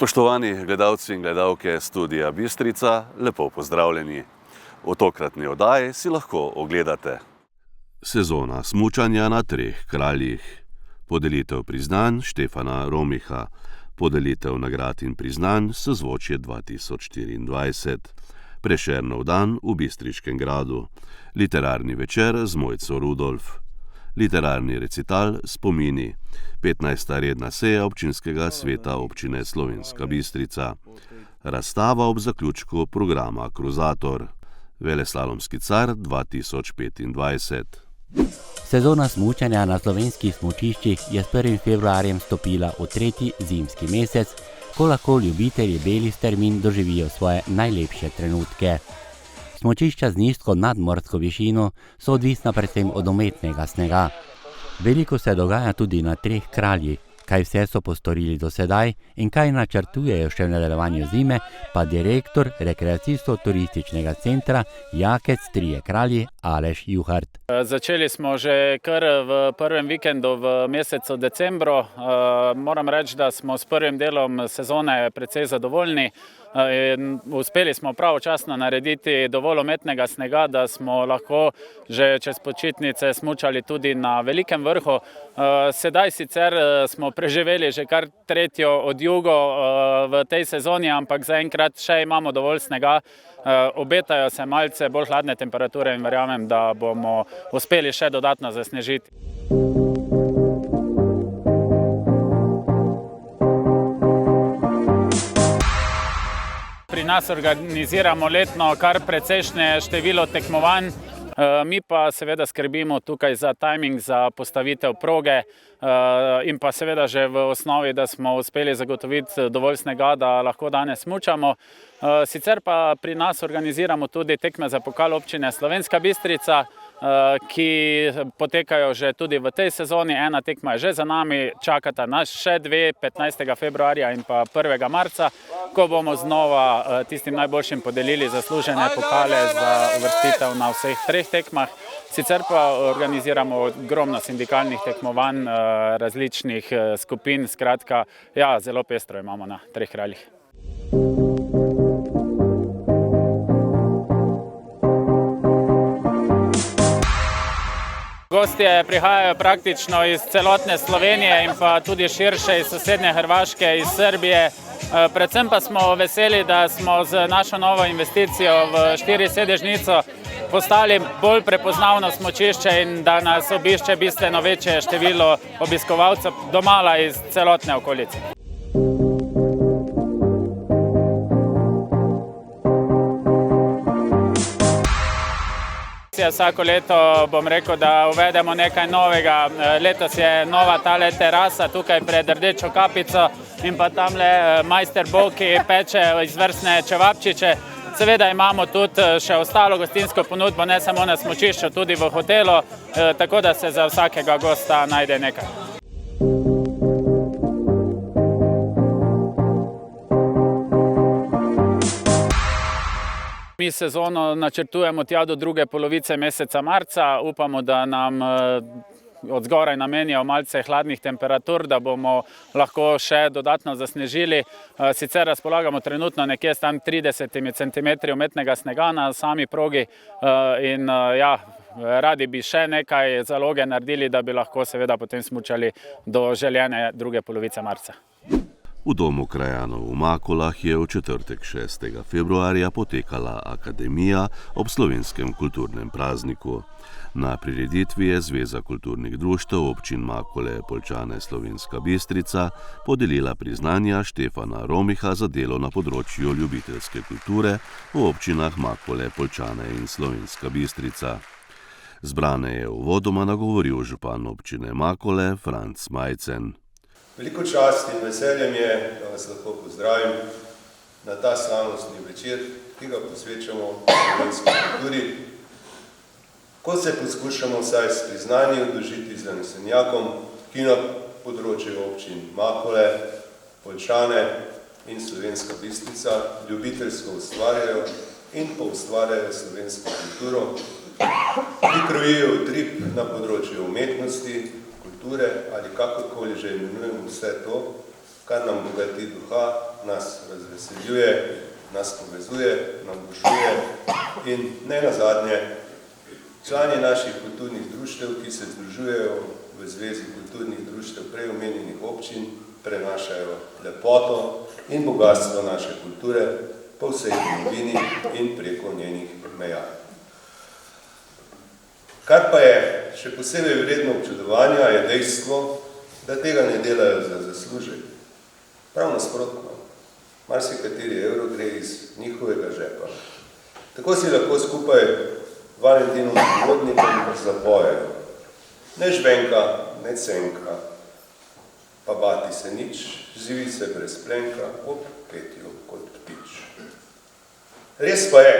Spoštovani gledalci in gledalke Studia Bistrica, lepo pozdravljeni. V tokratni oddaji si lahko ogledate sezona smučanja na treh kraljih, podelitev priznanj Štefana Romiha, podelitev nagrad in priznanj Sozvočje 2024, Prešernov dan v Bistriškem gradu, literarni večer z Mojco Rudolf, literarni recital Spomini, 15. redna seja občinskega sveta občine Slovenska Bistrica, razstava ob zaključku programa Kruzator, veleslalomski car 2025. Sezona smučanja na slovenskih smučiščih je s 1. februarjem stopila v tretji zimski mesec, ko lahko ljubitelji belih strmin doživijo svoje najlepše trenutke. Smučišča z nizko nadmorsko višino so odvisna predvsem od umetnega snega. Veliko se dogaja tudi na treh kraljih. Kaj vse so postorili do sedaj in kaj načrtujejo še v nadaljevanju zime, pa direktor rekreacijsko-turističnega centra Jakec Trije kralji Aleš Juhart. Začeli smo že kar v prvem vikendu v mesecu decembru. Moram reči, da smo s prvim delom sezone precej zadovoljni. Uspeli smo pravočasno narediti dovolj umetnega snega, da smo lahko že čez počitnice smučali tudi na Velikem vrhu. Sedaj sicer smo preživeli že kar tretjo odjugo v tej sezoni, ampak zaenkrat še imamo dovolj snega. Obetajo se malce bolj hladne temperature in verjamem, da bomo uspeli še dodatno zasnežiti. Pri nas organiziramo letno kar precejšnje število tekmovanj. Mi pa seveda skrbimo tukaj za tajming, za postavitev proge in pa seveda že v osnovi, da smo uspeli zagotoviti dovolj snega, da lahko danes smučamo. Sicer pa pri nas organiziramo tudi tekme za pokal občine Slovenska Bistrica, ki potekajo že tudi v tej sezoni. Ena tekma je že za nami, čakata nas še dve, 15. februarja in pa 1. marca, ko bomo znova tistim najboljšim podelili zaslužene pokale za uvrstitev na vseh treh tekmah. Sicer pa organiziramo ogromno sindikalnih tekmovanj različnih skupin, skratka, ja, zelo pestro imamo na treh kraljih. Gostje prihajajo praktično iz celotne Slovenije in pa tudi širše iz sosednje Hrvaške, iz Srbije. Predvsem pa smo veseli, da smo z našo novo investicijo v štirisedežnico postali bolj prepoznavno smučišče in da nas obišče bistveno večje število obiskovalcev domala iz celotne okolice. Vsako leto bom rekel, da uvedemo nekaj novega. Letos je nova tale terasa tukaj pred Rdečo kapico in pa tamle majster Bo, ki peče izvrstne čevapčiče. Seveda imamo tudi še ostalo gostinsko ponudbo, ne samo na smučišču, tudi v hotelu, tako da se za vsakega gosta najde nekaj. Mi sezono načrtujemo tja do druge polovice meseca marca. Upamo, da nam od zgoraj namenijo malce hladnih temperatur, da bomo lahko še dodatno zasnežili. Sicer razpolagamo trenutno nekje tam 30 cm umetnega snega na sami progi in ja, radi bi še nekaj zaloge naredili, da bi lahko seveda potem smučali do željene druge polovice marca. V domu krajanov v Makolah je v četrtek 6. februarja potekala akademija ob slovenskem kulturnem prazniku. Na prireditvi je Zveza kulturnih društev občin Makole, Poljčane, Slovenska Bistrica podelila priznanja Štefana Romiha za delo na področju ljubiteljske kulture v občinah Makole, Poljčane in Slovenska Bistrica. Zbrane je uvodoma nagovoril župan občine Makole Franc Majcen. Veliko čast in veseljem je, da vas lahko pozdravim na ta slavnostni večer, ki ga posvečamo slovenski kulturi, ko se poskušamo vsaj s priznanji oddolžiti zanesenjakom, ki na področju občin Makole, Poljčane in Slovenska Bistrica ljubiteljsko ustvarjajo in poustvarjajo slovensko kulturo, ki krojijo utrip na področju umetnosti, kulture ali kakorkoli že imenujemo vse to, kar nam bogati duha nas razveseljuje, nas povezuje, navdušuje in ne nazadnje člani naših kulturnih društev, ki se združujejo v Zvezi kulturnih društev prej omenjenih občin, prenašajo lepoto in bogatstvo naše kulture po vsej domovini in preko njenih meja. Kar pa je še posebej vredno občudovanja, je dejstvo, da tega ne delajo za zaslužek. Prav nasprotno, marsikateri evro gre iz njihovega žepa. Tako si lahko skupaj Valentinom Vodnikom zapojejo. Ne žvenka, ne cenka, pa bati se nič, živi se brez plenka, ob petju kot ptič. Res pa je,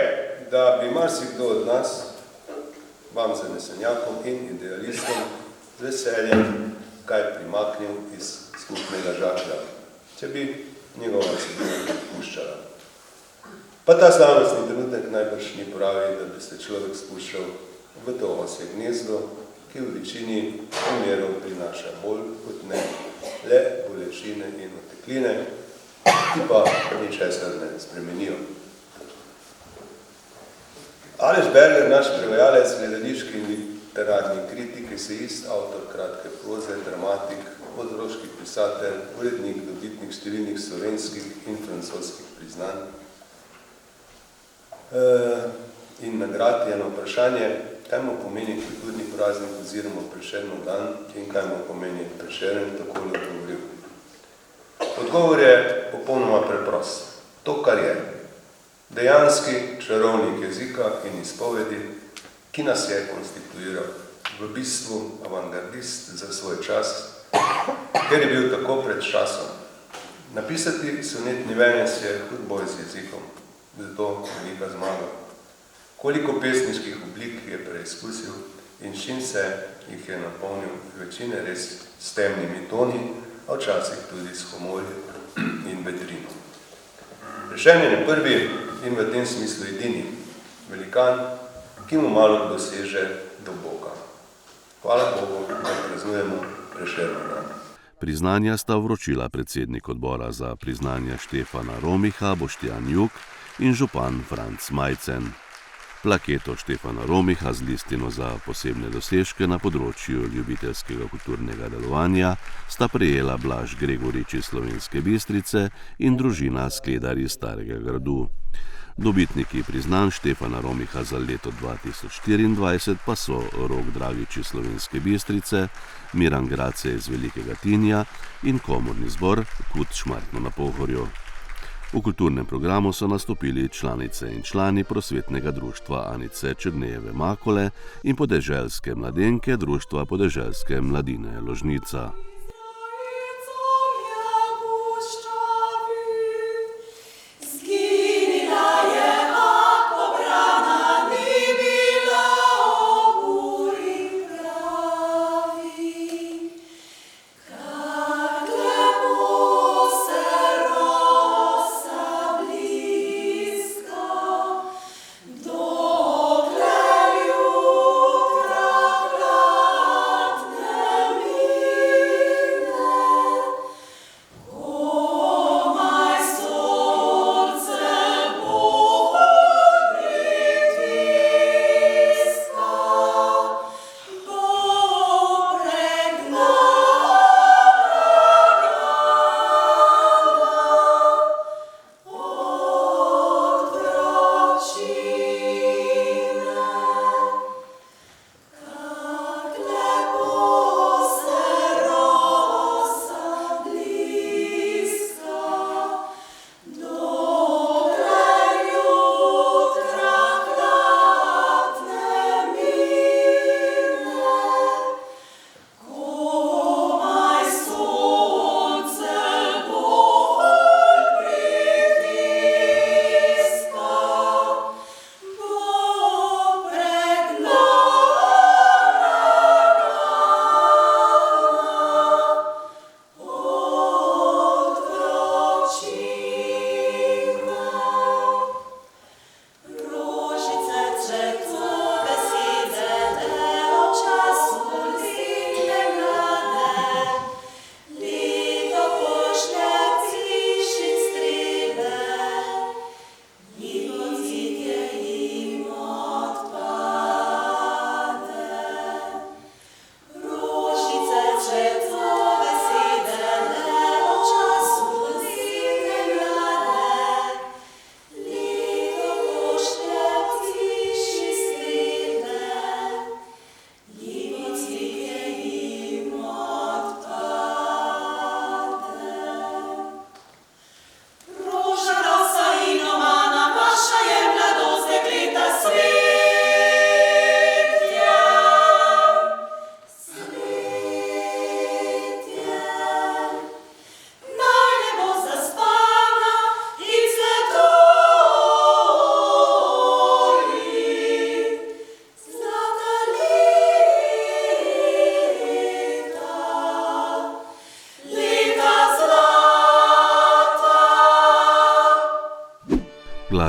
da bi marsikdo od nas, vam zanesenjakom in idealistom, z veseljem kaj primaknil iz skupnega žaklja, če bi njegova vsebina puščala. Pa ta slavnostni trenutek najbrž ni pravi, da bi se človek spuščal v to osje gnezdo, ki v večini primerov prinaša bolj kot ne le bolečine in otekline, ki pa ničesar ne spremenijo. Aleš Berger, naš prevajalec, gledališki in literarni kritik, esejist, avtor kratke proze, dramatik, podroški pisatelj, urednik, dobitnik številnih slovenskih in francoskih priznanj in nagrad, je na vprašanje, kaj mu pomeni kulturni praznik oziroma Prešernov dan in kaj mu pomeni Prešeren, takole odgovoril. Odgovor je popolnoma preprost. To, kar je dejanski čarovnik jezika in izpovedi, ki nas je konstituiral, v bistvu avantgardist za svoj čas, ker je bil tako pred časom. Napisati sonetni venec je hud boj z jezikom, zato velika zmaga. Koliko pesniških oblik je preizkusil in s čim se jih je napolnil, večine res s temnimi toni, a včasih tudi s humorjem in vedrino. Prešeren je prvi in v tem smislu edini velikan, ki mu malo doseže do Boga. Hvala Bogu, da praznujemo Prešernov dan. Priznanja sta vročila predsednik odbora za priznanja Štefana Romiha Boštjan Juk in župan Franc Majcen. Plaketo Štefana Romiha z listino za posebne dosežke na področju ljubiteljskega kulturnega delovanja sta prejela Blaž Gregorič iz Slovenske Bistrice in družina Skledar iz Starega Gradu. Dobitniki priznanj Štefana Romiha za leto 2024 pa so Rok Dragič iz Slovenske Bistrice, Miran Grace iz Velikega Tinja in komorni zbor Kut Šmartno na Pohorju. V kulturnem programu so nastopili članice in člani prosvetnega društva Anice Černejeve Makole in podeželske mladenke društva podeželske mladine Ložnica.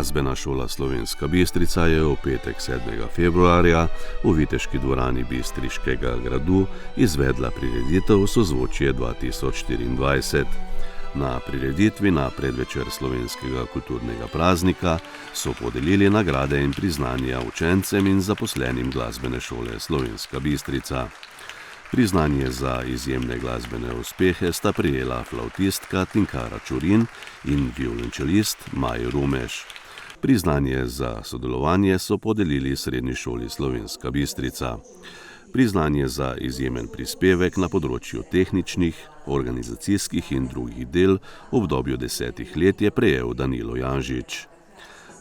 Glasbena šola Slovenska Bistrica je v petek 7. februarja v Viteški dvorani Bistriškega gradu izvedla prireditev Sozvočje 2024. Na prireditvi na predvečer slovenskega kulturnega praznika so podelili nagrade in priznanja učencem in zaposlenim Glasbene šole Slovenska Bistrica. Priznanje za izjemne glasbene uspehe sta prejela flavtistka Tinkara Čurin in violončelist Maj Rumeš. Priznanje za sodelovanje so podelili Srednji šoli Slovenska Bistrica. Priznanje za izjemen prispevek na področju tehničnih, organizacijskih in drugih del v obdobju 10 let je prejel Danilo Janžič.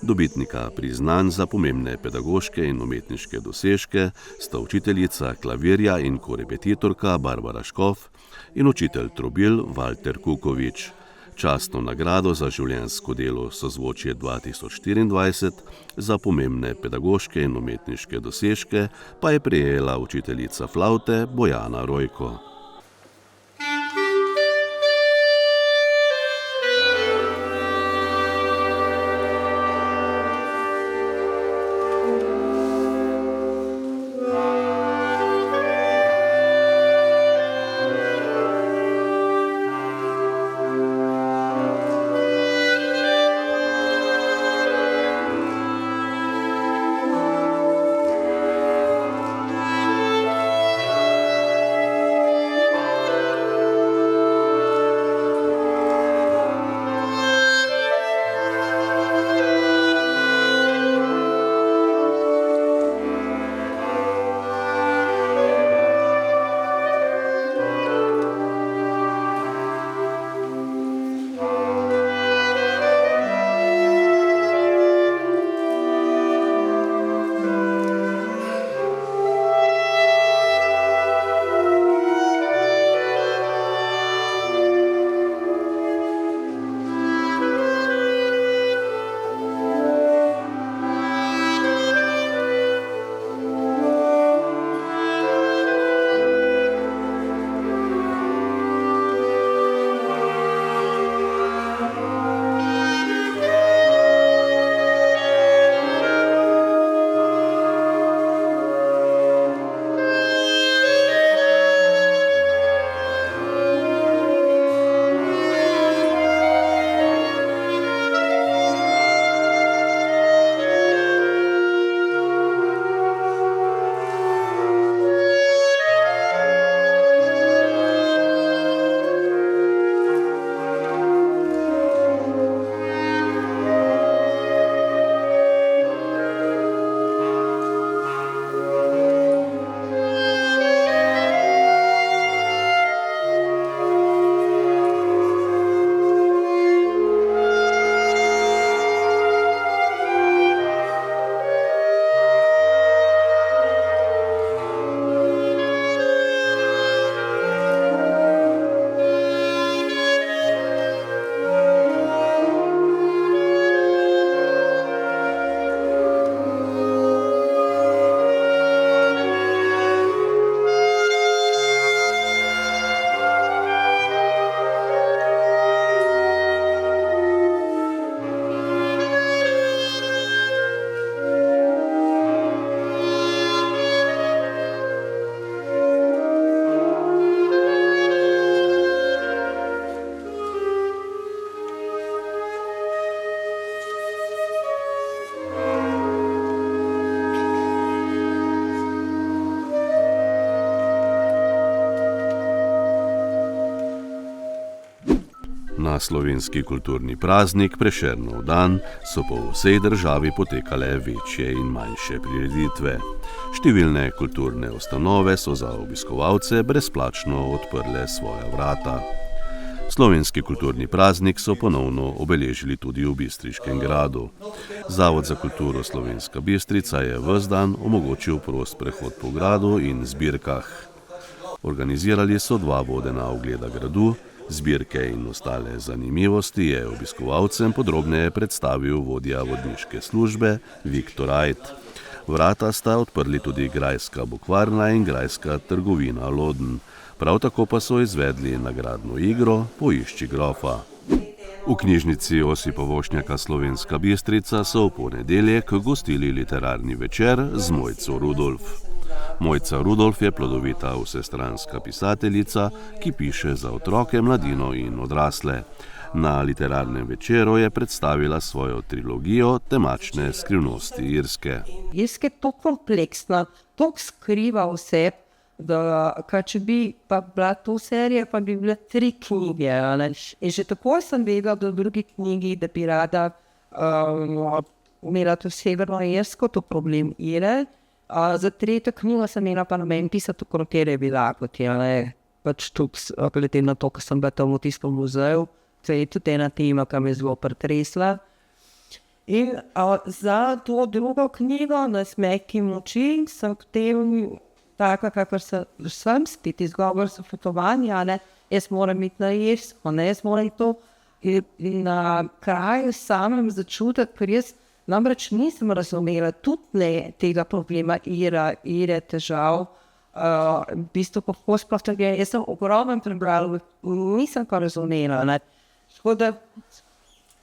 Dobitnika priznanj za pomembne pedagoške in umetniške dosežke sta učiteljica klavirja in korepetitorka Barbara Škof in učitelj trobil Valter Kukovič. Častno nagrado za življenjsko delo Sozvočje 2024 za pomembne pedagoške in umetniške dosežke pa je prejela učiteljica flavte Bojana Rojko. Na slovenski kulturni praznik Prešernov dan so po vsej državi potekale večje in manjše prireditve. Številne kulturne ustanove so za obiskovalce brezplačno odprle svoja vrata. Slovenski kulturni praznik so ponovno obeležili tudi v Bistriškem gradu. Zavod za kulturo Slovenska Bistrica je ves dan omogočil prost prehod po gradu in zbirkah. Organizirali so 2 vodena ogleda gradu, zbirke in ostale zanimivosti je obiskovalcem podrobneje predstavil vodja vodniške službe Viktor Ajt. Vrata sta odprli tudi grajska bukvarna in grajska trgovina Loden. Prav tako pa so izvedli nagradno igro Poišči grofa. V knjižnici Josipa Vošnjaka Slovenska Bistrica so v ponedeljek gostili literarni večer z Mojco Rudolf. Mojca Rudolf je plodovita vsestranska pisateljica, ki piše za otroke, mladino in odrasle. Na literarnem večeru je predstavila svojo trilogijo Temačne skrivnosti Irske. Irska je to kompleksna, to skriva vse, da če bi pa bila to serija, pa bi bile 3 knjige. In že tako sem vedela, da v drugi knjigi, da bi rada imela to Severno Irsko, to problem Ire. Za 3. knjigo sem imela pa namen pisati, kjer je bila, kot je pač tudi, glede na to, ko sem bila tam v tistem muzeju, to je tudi ena tema, ki me zelo pretresla. In za to drugo knjigo, Na smeki moči, sem potem taka, kakor sem, spet izgovor za potovanje, jaz moram iti na Irsko, jaz moram to na kraju samem začutiti, ker jaz namreč nisem razumela tudi ne tega problema Ire, težav, v bistvu kako sploh tako je. Jaz sem ogromno prebrala, nisem pa razumela. Tako da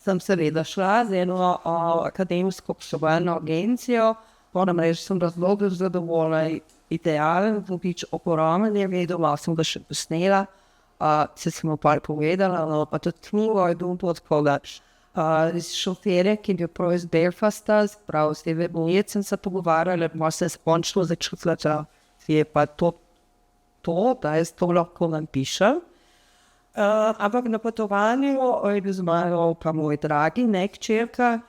sem seveda šla z eno akademsko poslovalno agencijo, moram reči, sem razlogno zadovoljna, idealen, vodič ogromno je vedel, malo sem ga še posnela, se sem mu pa povedala, pa tudi knjigo je dobro odkoga. Šoferje, ki je bil prav iz Belfasta, prav z Evebojec sem se pogovarjala, malo se je spončno začutila, da je pa to, da jaz to lahko napišem. Ampak na potovanju je bil z mano pa moj dragi, hčerka,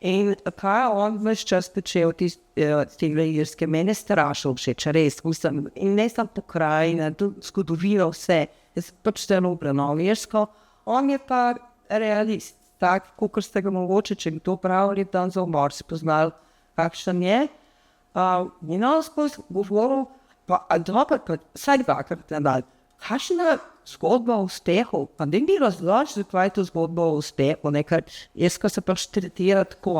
in kaj on ves čas počel tega Irske, mene strašno všeč, res, in ne samo pokrajina, tudi zgodovina, vse, jaz pač zelo obranil Irsko, on je pa realist, tak, kakor ste ga mogoče, če bi to pravili, dan za umor si poznal, kakšen je. In on skozi govoril, pa dobro, vsaj dvakrat na dan, kakšna zgodba o uspehu, pa ne bi razložil, zakaj je to zgodba o uspehu, ker jaz, ko se pač tretira tako,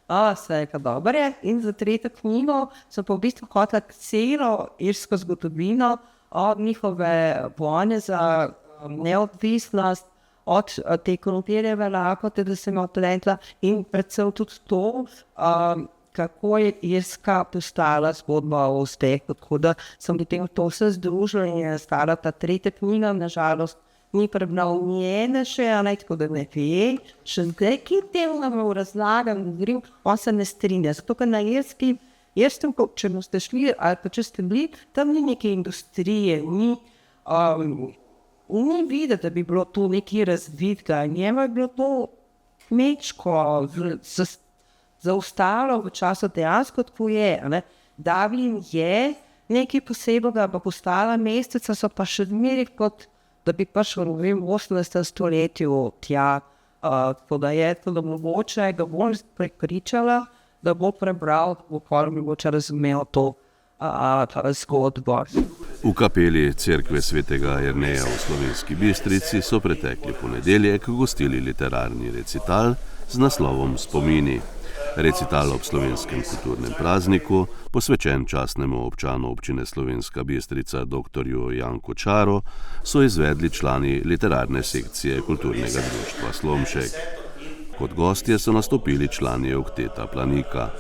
vse je dobro je. In za 3. knjigo sem pa v bistvu hotela celo irsko zgodovino, od njihove vojne za neodvisnost, od te krompirjeve lakote, da sem odletela, in predvsem tudi to, kako je Irska postala zgodba o uspehu. Tako da sem potem to vse združila in je stala ta 3. knjiga, nažalost ni prebral njene še, tako da ne ve, še zdaj, ki temu nam razlagam, govorim, on se ne strinja, zato ker na Irski, če boste šli, ali pa če ste bili, tam ni neke industrije, ni videti, da bi bilo to nekaj razvidka, njema je bilo to kmečko, zaostalo v času dejansko tako je. Dublin je nekaj posebnega, pa postala mesteca, so pa še zmeri kot, da bi prišel v 18. stoletju tja, tako da je to, da mogoče ga bom prepričala, da bo prebral, bo mogoče razumel to zgodbo. V kapeli Cerkve svetega Jerneja v Slovenski Bistrici so pretekli ponedeljek gostili literarni recital z naslovom Spomini. Recital ob slovenskem kulturnem prazniku, posvečen častnemu občanu občine Slovenska Bistrica dr. Janku Čaru, so izvedli člani literarne sekcije kulturnega društva Slomšek. Kot gostje so nastopili člani Okteta Planika.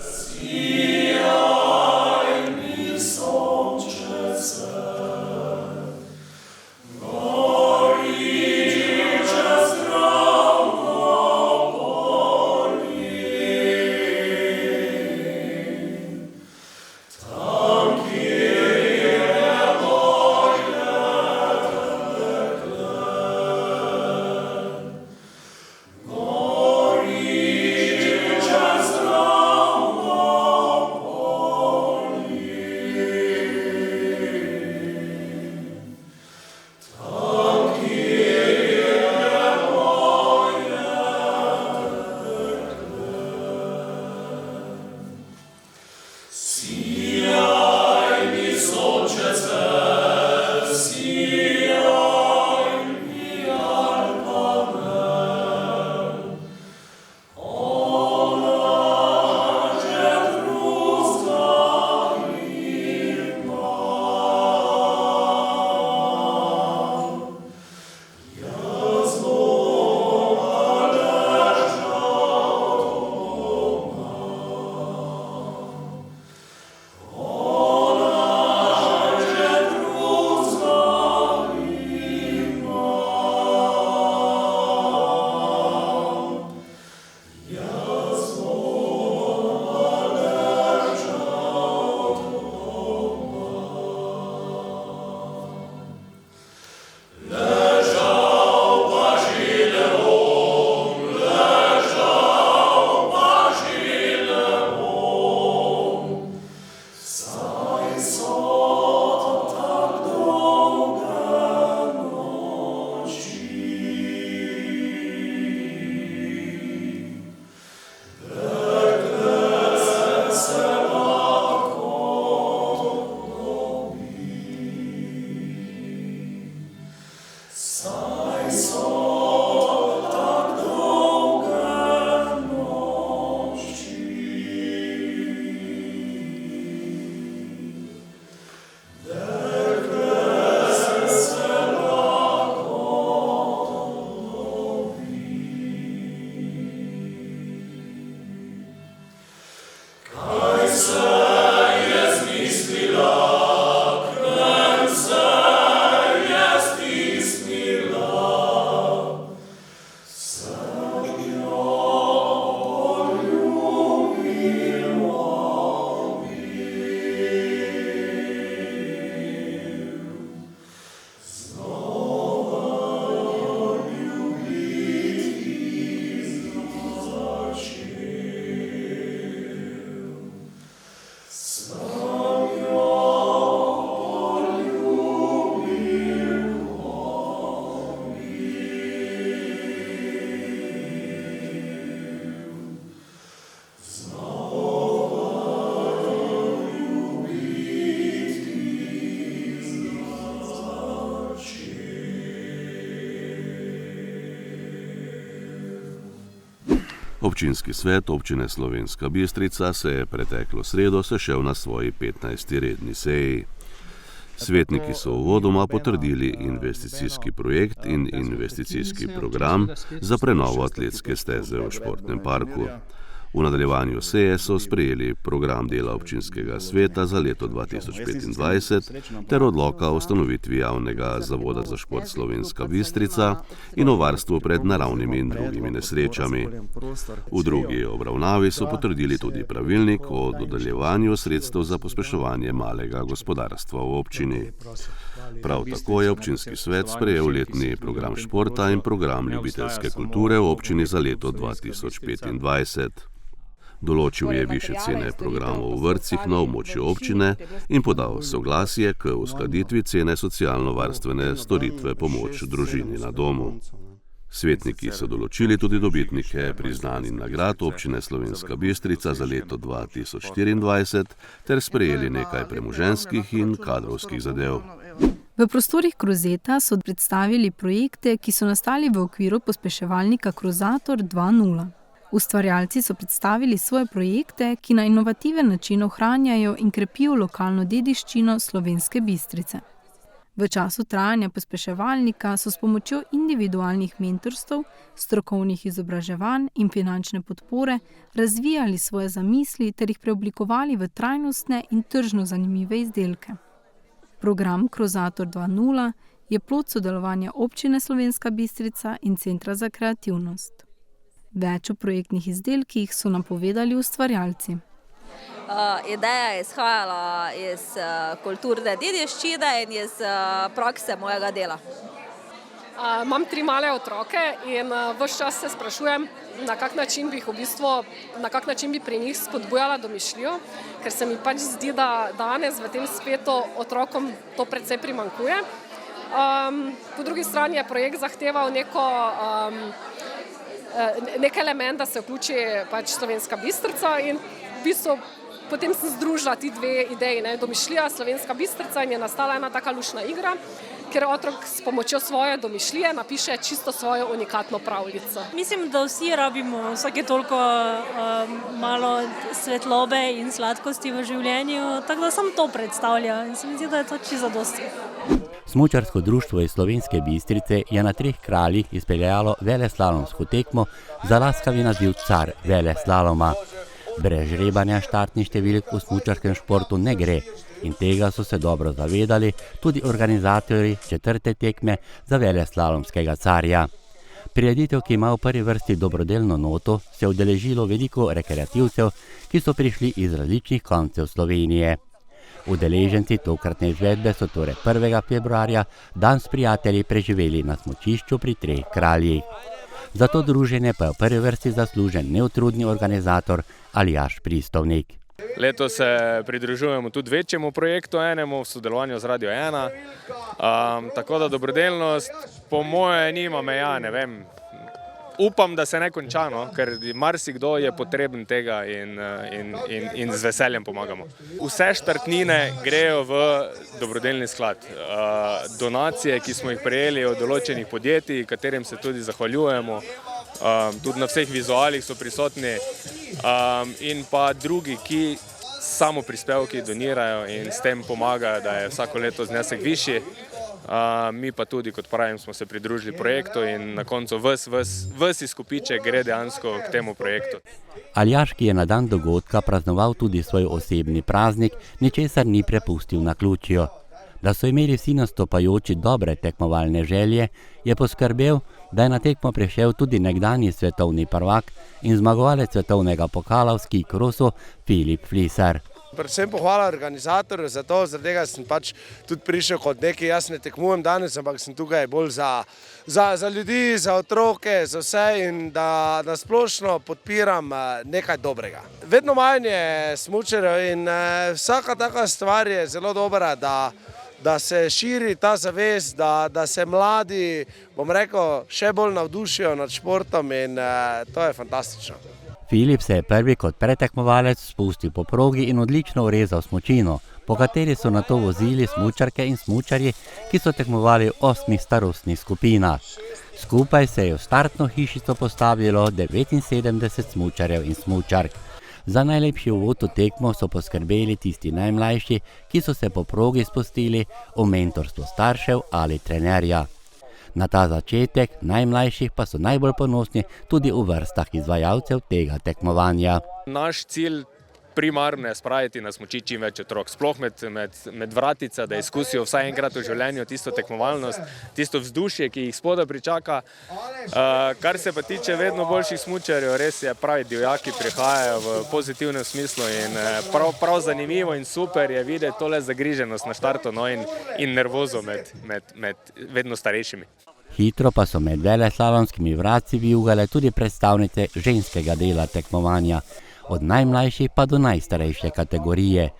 Občinski svet občine Slovenska Bistrica se je preteklo sredo sešel na svoji 15. redni seji. Svetniki so uvodoma potrdili investicijski projekt in investicijski program za prenovo atletske steze v športnem parku. V nadaljevanju seje so sprejeli program dela občinskega sveta za leto 2025 ter odloka o ustanovitvi javnega zavoda za šport Slovenska Bistrica in o varstvu pred naravnimi in drugimi nesrečami. V drugi obravnavi so potrdili tudi pravilnik o dodeljevanju sredstev za pospeševanje malega gospodarstva v občini. Prav tako je občinski svet sprejel letni program športa in program ljubiteljske kulture v občini za leto 2025. Določil je višje cene programov v vrtcih na območju občine in podal soglasje k uskladitvi cene socialno-varstvene storitve pomoč družini na domu. Svetniki so določili tudi dobitnike priznanj in nagrad občine Slovenska Bistrica za leto 2024 ter sprejeli nekaj premoženjskih in kadrovskih zadev. V prostorih Krozeta so predstavili projekte, ki so nastali v okviru pospeševalnika Krozator 2.0. Ustvarjalci so predstavili svoje projekte, ki na inovativen način ohranjajo in krepijo lokalno dediščino Slovenske Bistrice. V času trajanja pospeševalnika so s pomočjo individualnih mentorstv, strokovnih izobraževanj in finančne podpore razvijali svoje zamisli ter jih preoblikovali v trajnostne in tržno zanimive izdelke. Program Krozator 2.0 je plod sodelovanja občine Slovenska Bistrica in Centra za kreativnost. Več o projektnih izdelkih so nam povedali ustvarjalci. Ideja je izhajala iz kulturne dediščine in iz prakse mojega dela. Imam 3 male otroke in ves čas se sprašujem, na kak način bi pri njih spodbujala domišljijo, ker se mi pač zdi, da danes v tem svetu otrokom to precej primanjkuje. Po drugi strani je projekt zahteval nek element, da se vključi pač Slovenska Bistrica in v bistvu potem sem združila ti dve ideji, domišljija Slovenska Bistrica in je nastala ena taka luštna igra, kjer otrok s pomočjo svoje domišljije napiše čisto svojo unikatno pravljico. Mislim, da vsi rabimo vsake toliko malo svetlobe in sladkosti v življenju, tako da sam to predstavlja in se mi zdi, da je to čisto zadosti. Smučarsko društvo iz Slovenske Bistrice je na 3 kraljih izpeljalo veleslalomsko tekmo za laskavi naziv Car veleslaloma. Brez žrebanja štartnih številk v smučarskem športu ne gre in tega so se dobro zavedali tudi organizatorji 4. tekme za veleslalomskega carja. Prireditev, ki ima v prvi vrsti dobrodelno noto, se je udeležilo veliko rekreativcev, ki so prišli iz različnih koncev Slovenije. Udeleženci tokratne izvedbe so torej 1. februarja dan s prijatelji preživeli na smučišču pri 3 kraljih. Za to druženje pa je v prvi vrsti zaslužen neutrudni organizator Aljaž Pristovnik. Letos se pridružujemo tudi večjemu projektu enemu v sodelovanju z Radio 1. Tako da dobrodelnost po moje nima meja, ne vem. Upam, da se ne konča, ker marsikdo je potreben tega in z veseljem pomagamo. Vse štartnine grejo v dobrodelni sklad. Donacije, ki smo jih prejeli od določenih podjetij, katerim se tudi zahvaljujemo, tudi na vseh vizualih so prisotni, in pa drugi, ki samo prispevki donirajo in s tem pomagajo, da je vsako leto znesek višji. Mi pa tudi, kot pravim, smo se pridružili projektu in na koncu ves izkupiček gre dejansko k temu projektu. Aljaž, ki je na dan dogodka praznoval tudi svoj osebni praznik, ničesar ni prepustil naključju. Da so imeli vsi nastopajoči dobre tekmovalne želje, je poskrbel, da je na tekmo prišel tudi nekdanji svetovni prvak in zmagovalec svetovnega pokala v ski krosu Filip Flisar. Predvsem pohvala organizatorju za to, zaradi tega sem pač tudi prišel kot nekaj, jaz ne tekmujem danes, ampak sem tukaj bolj za ljudi, za otroke, za vse in da nasplošno podpiram nekaj dobrega. Vedno manj je smučarjev in vsaka taka stvar je zelo dobra, da se širi ta zavest, da se mladi, bom rekel, še bolj navdušijo nad športom in to je fantastično. Filip se je prvi kot pretekmovalec spustil po progi in odlično urezal smučino, po kateri so nato vozili smučarke in smučarji, ki so tekmovali v 8 starostnih skupinah. Skupaj se je v startno hišico postavilo 79 smučarjev in smučark. Za najlepši uvod v tekmo so poskrbeli tisti najmlajši, ki so se po progi spustili v mentorstvo staršev ali trenerja. Na ta začetek najmlajših pa so najbolj ponosni tudi v vrstah izvajalcev tega tekmovanja. Naš cilj primarno je spraviti na smuči čim več otrok, sploh med vratica, da izkusijo vsaj enkrat v življenju tisto tekmovalnost, tisto vzdušje, ki jih spodaj pričaka. Kar se pa tiče vedno boljših smučarjev, res je pravi divjaki prihajajo v pozitivnem smislu in prav zanimivo in super je videti tole zagriženost na štartu in nervozo med vedno starejšimi. Hitro pa so med veleslalomskimi vratci vijugale tudi predstavnice ženskega dela tekmovanja, od najmlajših pa do najstarejše kategorije.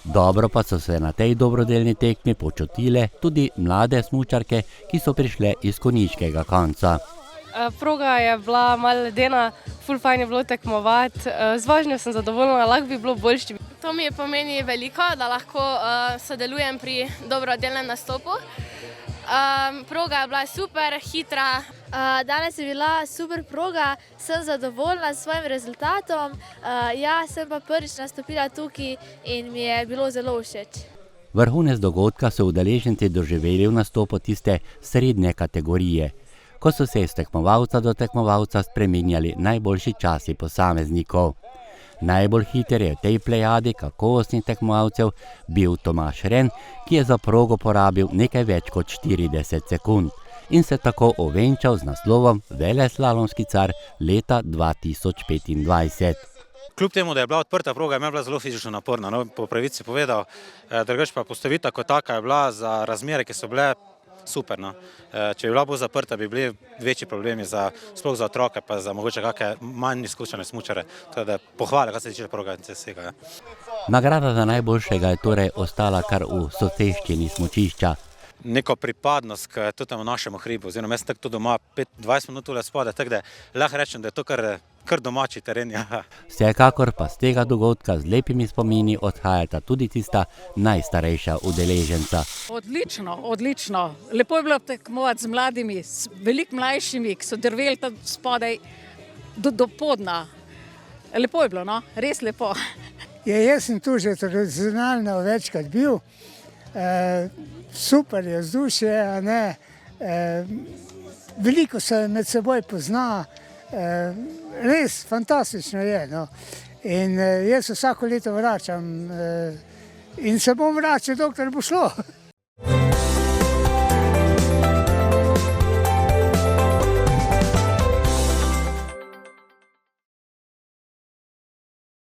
Dobro pa so se na tej dobrodelni tekmi počutile tudi mlade smučarke, ki so prišle iz konjiškega konca. Proga je bila malo ledena, ful fajn je bilo tekmovati, z vožnjo sem zadovoljna, lahko bi bilo boljše. To mi pomeni veliko, da lahko sodelujem pri dobrodelnem nastopu. Proga je bila super, hitra. Danes je bila super proga, sem zadovoljna s svojim rezultatom. Sem pa prvič nastopila tukaj in mi je bilo zelo všeč. Vrhunec dogodka so udeleženci doživeli v nastopu tiste srednje kategorije, ko so se iz tekmovalca do tekmovalca spreminjali najboljši časi posameznikov. Najbolj hiter je v tej plejadi kakovostnih tekmovalcev bil Tomaž Ren, ki je za progo porabil nekaj več kot 40 sekund in se tako ovenčal z naslovom veleslalomski car leta 2025. Kljub temu, da je bila odprta proga, je bila zelo fizično naporna, po pravici povedal, drugače pa postavitev kot taka je bila za razmere, ki so bile super. Če bi bila bolj zaprta, bi bili večji problemi sploh za otroke, pa za mogoče kakšne manj izkušene smučare. Tako da pohvale, kar se tiče proga in vsega. Nagrada za najboljšega je torej ostala kar v soseščini smučišča. Neko pripadnost k temu našemu hribu, oziroma jaz sem tako doma 20 minut tule spodaj, tako da lahko rečem, da je to kar domači teren. Vsekakor pa z tega dogodka z lepimi spomini odhajata tudi tista najstarejša udeleženca. Odlično. Lepo je bilo tekmovati z mladimi, z veliko mlajšimi, ki so drveli tam spodaj do podna. Lepo je bilo, no? Res lepo. Jaz sem tu že tradicionalno večkrat bil. Super je vzdušje, veliko se med seboj pozna, res fantastično je. In jaz vsako leto vračam in se bom vračal, dokler bo šlo.